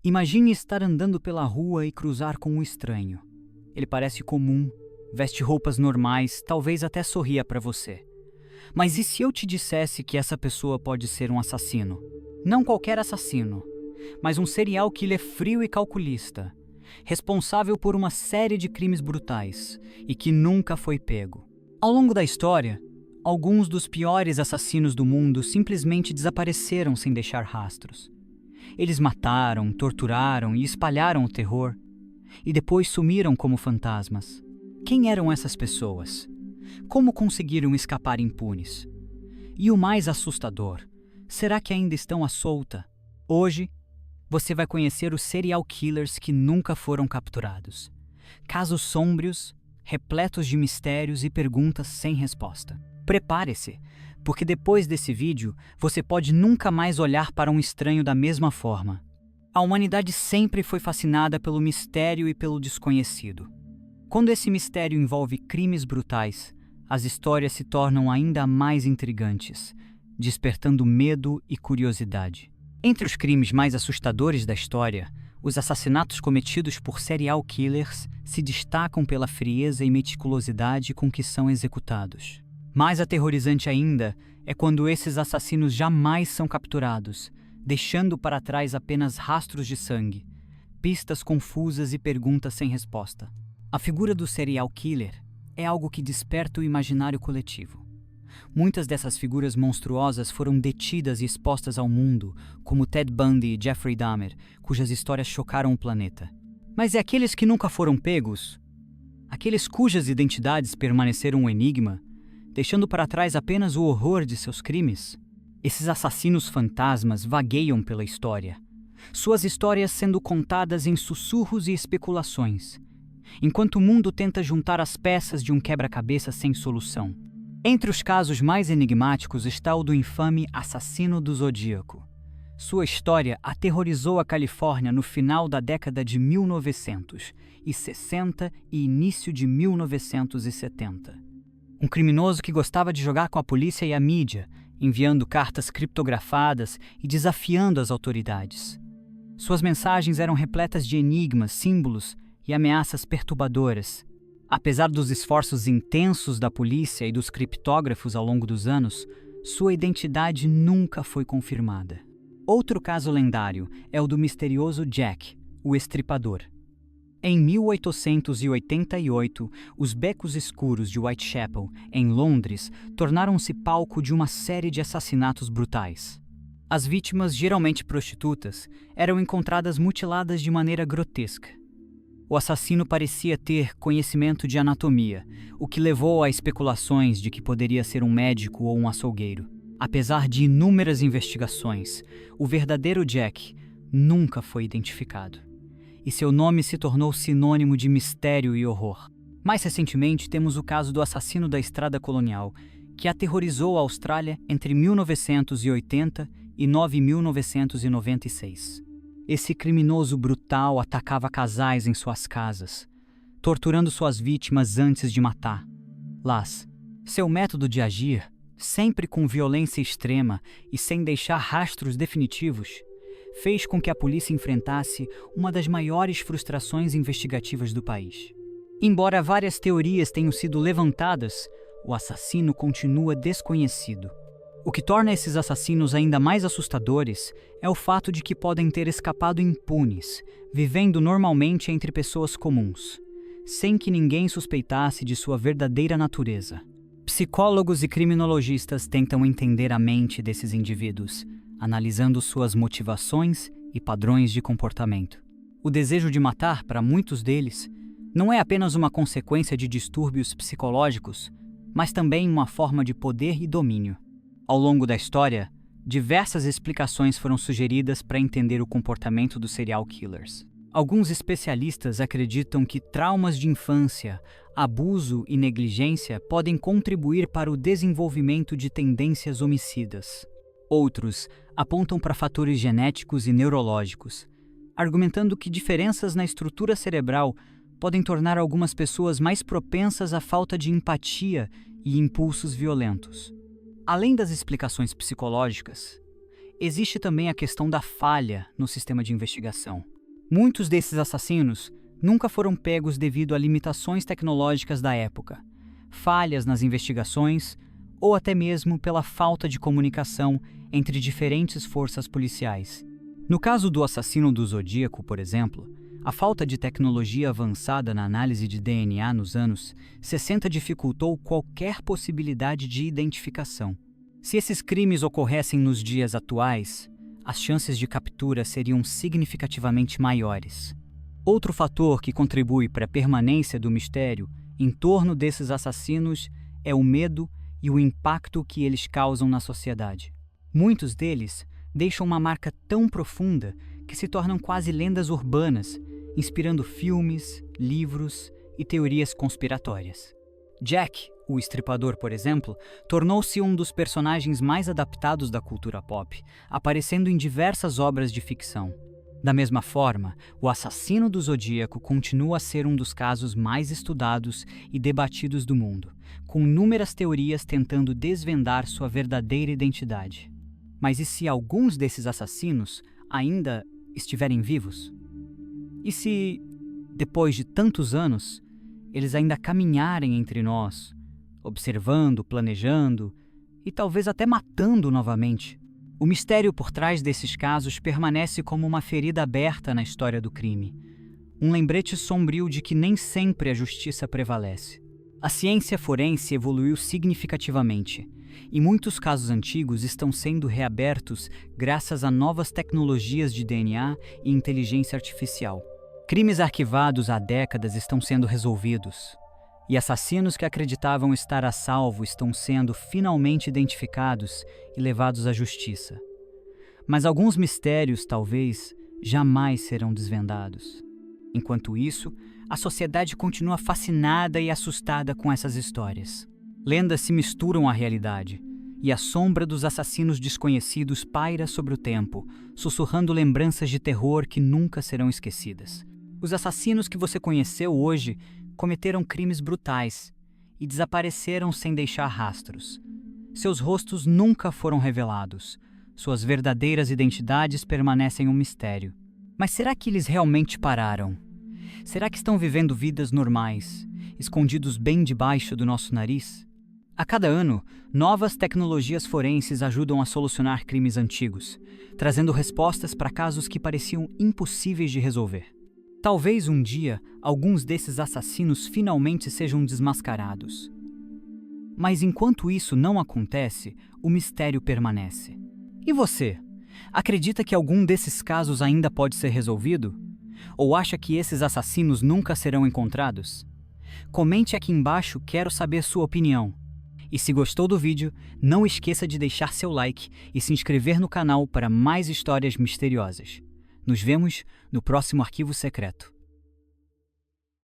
Imagine estar andando pela rua e cruzar com um estranho. Ele parece comum, veste roupas normais, talvez até sorria para você. Mas e se eu te dissesse que essa pessoa pode ser um assassino? Não qualquer assassino, mas um serial killer frio e calculista, responsável por uma série de crimes brutais e que nunca foi pego. Ao longo da história, alguns dos piores assassinos do mundo simplesmente desapareceram sem deixar rastros. Eles mataram, torturaram e espalharam o terror, e depois sumiram como fantasmas. Quem eram essas pessoas? Como conseguiram escapar impunes? E o mais assustador, será que ainda estão à solta? Hoje, você vai conhecer os serial killers que nunca foram capturados. Casos sômbrios, repletos de mistérios e perguntas sem resposta. Prepare-se, porque depois desse vídeo, você pode nunca mais olhar para um estranho da mesma forma. A humanidade sempre foi fascinada pelo mistério e pelo desconhecido. Quando esse mistério envolve crimes brutais, as histórias se tornam ainda mais intrigantes, despertando medo e curiosidade. Entre os crimes mais assustadores da história, os assassinatos cometidos por serial killers se destacam pela frieza e meticulosidade com que são executados. Mais aterrorizante ainda é quando esses assassinos jamais são capturados, deixando para trás apenas rastros de sangue, pistas confusas e perguntas sem resposta. A figura do serial killer é algo que desperta o imaginário coletivo. Muitas dessas figuras monstruosas foram detidas e expostas ao mundo, como Ted Bundy e Jeffrey Dahmer, cujas histórias chocaram o planeta. Mas e aqueles que nunca foram pegos? Aqueles cujas identidades permaneceram um enigma, deixando para trás apenas o horror de seus crimes? Esses assassinos fantasmas vagueiam pela história, suas histórias sendo contadas em sussurros e especulações, enquanto o mundo tenta juntar as peças de um quebra-cabeça sem solução. Entre os casos mais enigmáticos está o do infame Assassino do Zodíaco. Sua história aterrorizou a Califórnia no final da década de 1960 e início de 1970. Um criminoso que gostava de jogar com a polícia e a mídia, enviando cartas criptografadas e desafiando as autoridades. Suas mensagens eram repletas de enigmas, símbolos e ameaças perturbadoras. Apesar dos esforços intensos da polícia e dos criptógrafos ao longo dos anos, sua identidade nunca foi confirmada. Outro caso lendário é o do misterioso Jack, o Estripador. Em 1888, os becos escuros de Whitechapel, em Londres, tornaram-se palco de uma série de assassinatos brutais. As vítimas, geralmente prostitutas, eram encontradas mutiladas de maneira grotesca. O assassino parecia ter conhecimento de anatomia, o que levou a especulações de que poderia ser um médico ou um açougueiro. Apesar de inúmeras investigações, o verdadeiro Jack nunca foi identificado, e seu nome se tornou sinônimo de mistério e horror. Mais recentemente, temos o caso do assassino da Estrada Colonial, que aterrorizou a Austrália entre 1980 e 1996. Esse criminoso brutal atacava casais em suas casas, torturando suas vítimas antes de matar. Seu método de agir, sempre com violência extrema e sem deixar rastros definitivos, fez com que a polícia enfrentasse uma das maiores frustrações investigativas do país. Embora várias teorias tenham sido levantadas, o assassino continua desconhecido. O que torna esses assassinos ainda mais assustadores é o fato de que podem ter escapado impunes, vivendo normalmente entre pessoas comuns, sem que ninguém suspeitasse de sua verdadeira natureza. Psicólogos e criminologistas tentam entender a mente desses indivíduos, analisando suas motivações e padrões de comportamento. O desejo de matar, para muitos deles, não é apenas uma consequência de distúrbios psicológicos, mas também uma forma de poder e domínio. Ao longo da história, diversas explicações foram sugeridas para entender o comportamento dos serial killers. Alguns especialistas acreditam que traumas de infância, abuso e negligência podem contribuir para o desenvolvimento de tendências homicidas. Outros apontam para fatores genéticos e neurológicos, argumentando que diferenças na estrutura cerebral podem tornar algumas pessoas mais propensas à falta de empatia e impulsos violentos. Além das explicações psicológicas, existe também a questão da falha no sistema de investigação. Muitos desses assassinos nunca foram pegos devido a limitações tecnológicas da época, falhas nas investigações ou até mesmo pela falta de comunicação entre diferentes forças policiais. No caso do assassino do Zodíaco, por exemplo, a falta de tecnologia avançada na análise de DNA nos anos 60 dificultou qualquer possibilidade de identificação. Se esses crimes ocorressem nos dias atuais, as chances de captura seriam significativamente maiores. Outro fator que contribui para a permanência do mistério em torno desses assassinos é o medo e o impacto que eles causam na sociedade. Muitos deles deixam uma marca tão profunda que se tornam quase lendas urbanas, inspirando filmes, livros e teorias conspiratórias. Jack, o Estripador, por exemplo, tornou-se um dos personagens mais adaptados da cultura pop, aparecendo em diversas obras de ficção. Da mesma forma, o assassino do Zodíaco continua a ser um dos casos mais estudados e debatidos do mundo, com inúmeras teorias tentando desvendar sua verdadeira identidade. Mas e se alguns desses assassinos ainda estiverem vivos? E se, depois de tantos anos, eles ainda caminharem entre nós, observando, planejando e talvez até matando novamente? O mistério por trás desses casos permanece como uma ferida aberta na história do crime, um lembrete sombrio de que nem sempre a justiça prevalece. A ciência forense evoluiu significativamente, e muitos casos antigos estão sendo reabertos graças a novas tecnologias de DNA e inteligência artificial. Crimes arquivados há décadas estão sendo resolvidos, e assassinos que acreditavam estar a salvo estão sendo finalmente identificados e levados à justiça. Mas alguns mistérios, talvez, jamais serão desvendados. Enquanto isso, a sociedade continua fascinada e assustada com essas histórias. Lendas se misturam à realidade, e a sombra dos assassinos desconhecidos paira sobre o tempo, sussurrando lembranças de terror que nunca serão esquecidas. Os assassinos que você conheceu hoje cometeram crimes brutais e desapareceram sem deixar rastros. Seus rostos nunca foram revelados. Suas verdadeiras identidades permanecem um mistério. Mas será que eles realmente pararam? Será que estão vivendo vidas normais, escondidos bem debaixo do nosso nariz? A cada ano, novas tecnologias forenses ajudam a solucionar crimes antigos, trazendo respostas para casos que pareciam impossíveis de resolver. Talvez um dia alguns desses assassinos finalmente sejam desmascarados. Mas enquanto isso não acontece, o mistério permanece. E você? Acredita que algum desses casos ainda pode ser resolvido? Ou acha que esses assassinos nunca serão encontrados? Comente aqui embaixo, quero saber sua opinião. E se gostou do vídeo, não esqueça de deixar seu like e se inscrever no canal para mais histórias misteriosas. Nos vemos no próximo Arquivo Secreto.